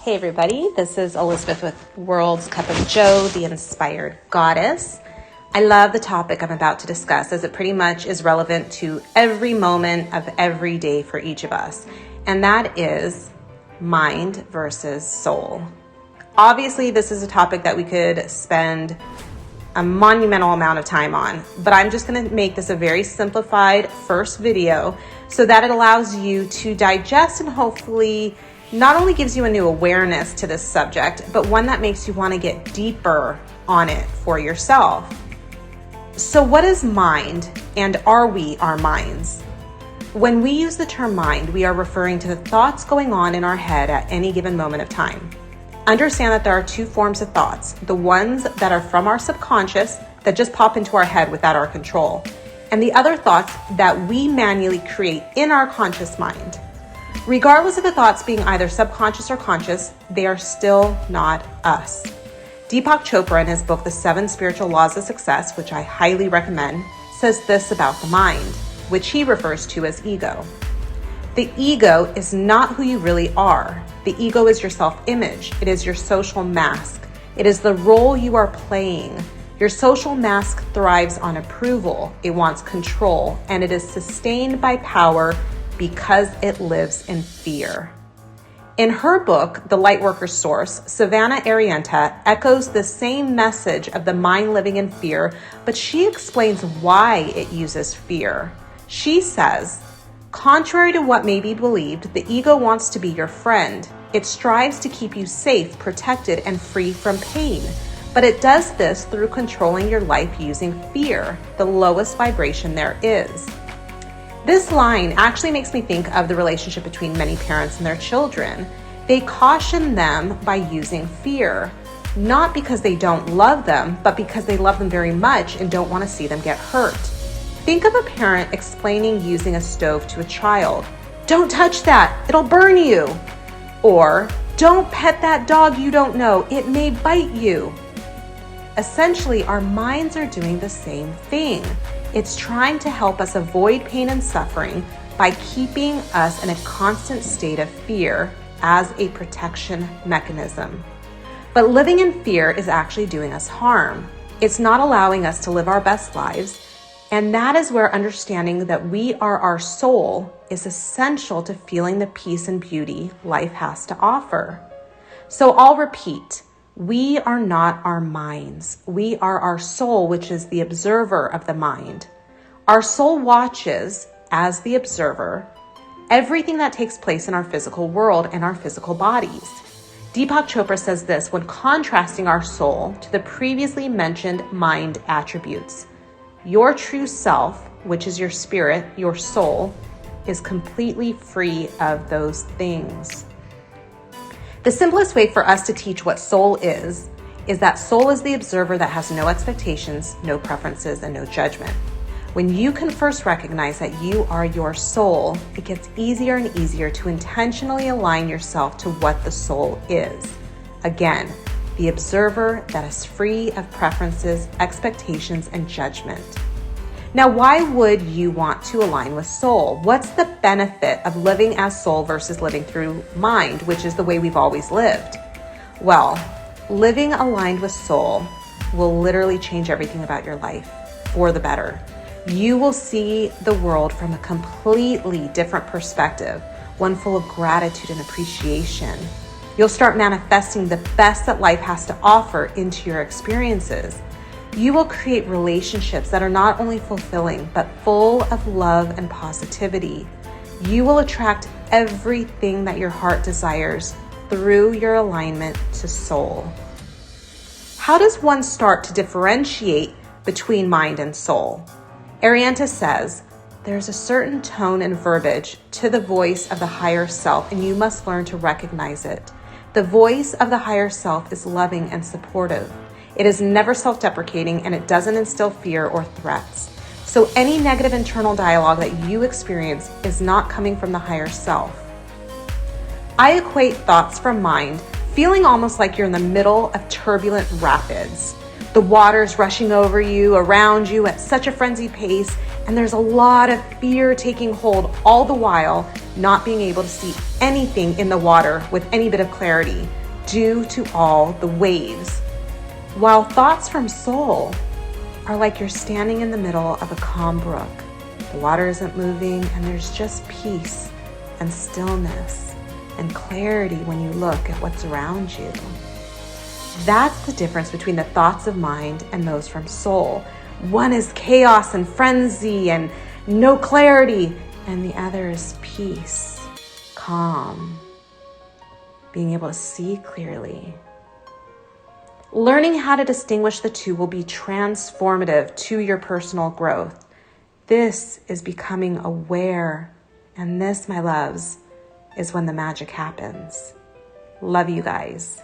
Hey everybody, this is Elizabeth with World's Cup of Joe, the Inspired Goddess. I love the topic I'm about to discuss as it pretty much is relevant to every moment of every day for each of us, and that is mind versus soul. Obviously, this is a topic that we could spend a monumental amount of time on, but I'm just going to make this a very simplified first video so that it allows you to digest and hopefully not only gives you a new awareness to this subject, but one that makes you want to get deeper on it for yourself. So what is mind, and are we our minds? When we use the term mind, we are referring to the thoughts going on in our head at any given moment of time. Understand that there are two forms of thoughts, the ones that are from our subconscious that just pop into our head without our control, and the other thoughts that we manually create in our conscious mind. Regardless of the thoughts being either subconscious or conscious, they are still not us. Deepak Chopra, in his book, The 7 Spiritual Laws of Success, which I highly recommend, says this about the mind, which he refers to as ego. The ego is not who you really are. The ego is your self-image. It is your social mask. It is the role you are playing. Your social mask thrives on approval. It wants control, and it is sustained by power because it lives in fear. In her book, The Lightworker's Source, Savannah Arienta echoes the same message of the mind living in fear, but she explains why it uses fear. She says, contrary to what may be believed, the ego wants to be your friend. It strives to keep you safe, protected, and free from pain. But it does this through controlling your life using fear, the lowest vibration there is. This line actually makes me think of the relationship between many parents and their children. They caution them by using fear, not because they don't love them, but because they love them very much and don't want to see them get hurt. Think of a parent explaining using a stove to a child. Don't touch that, it'll burn you. Or, don't pet that dog you don't know, it may bite you. Essentially, our minds are doing the same thing. It's trying to help us avoid pain and suffering by keeping us in a constant state of fear as a protection mechanism. But living in fear is actually doing us harm. It's not allowing us to live our best lives, and that is where understanding that we are our soul is essential to feeling the peace and beauty life has to offer. So I'll repeat. We are not our minds. We are our soul, which is the observer of the mind. Our soul watches, as the observer, everything that takes place in our physical world and our physical bodies. Deepak Chopra says this when contrasting our soul to the previously mentioned mind attributes. Your true self, which is your spirit, your soul, is completely free of those things. The simplest way for us to teach what soul is that soul is the observer that has no expectations, no preferences, and no judgment. When you can first recognize that you are your soul, it gets easier and easier to intentionally align yourself to what the soul is. Again, the observer that is free of preferences, expectations, and judgment. Now, why would you want to align with soul? What's the benefit of living as soul versus living through mind, which is the way we've always lived? Well, living aligned with soul will literally change everything about your life for the better. You will see the world from a completely different perspective, one full of gratitude and appreciation. You'll start manifesting the best that life has to offer into your experiences. You will create relationships that are not only fulfilling, but full of love and positivity. You will attract everything that your heart desires through your alignment to soul. How does one start to differentiate between mind and soul? Arienta says, there's a certain tone and verbiage to the voice of the higher self, and you must learn to recognize it. The voice of the higher self is loving and supportive. It is never self-deprecating, and it doesn't instill fear or threats. So any negative internal dialogue that you experience is not coming from the higher self. I equate thoughts from mind feeling almost like you're in the middle of turbulent rapids. The water's rushing over you, around you at such a frenzied pace, and there's a lot of fear taking hold all the while not being able to see anything in the water with any bit of clarity due to all the waves. While thoughts from soul are like you're standing in the middle of a calm brook. The water isn't moving and there's just peace and stillness and clarity when you look at what's around you. That's the difference between the thoughts of mind and those from soul. One is chaos and frenzy and no clarity, and the other is peace, calm, being able to see clearly. Learning how to distinguish the two will be transformative to your personal growth. This is becoming aware, and this, my loves, is when the magic happens. Love you guys.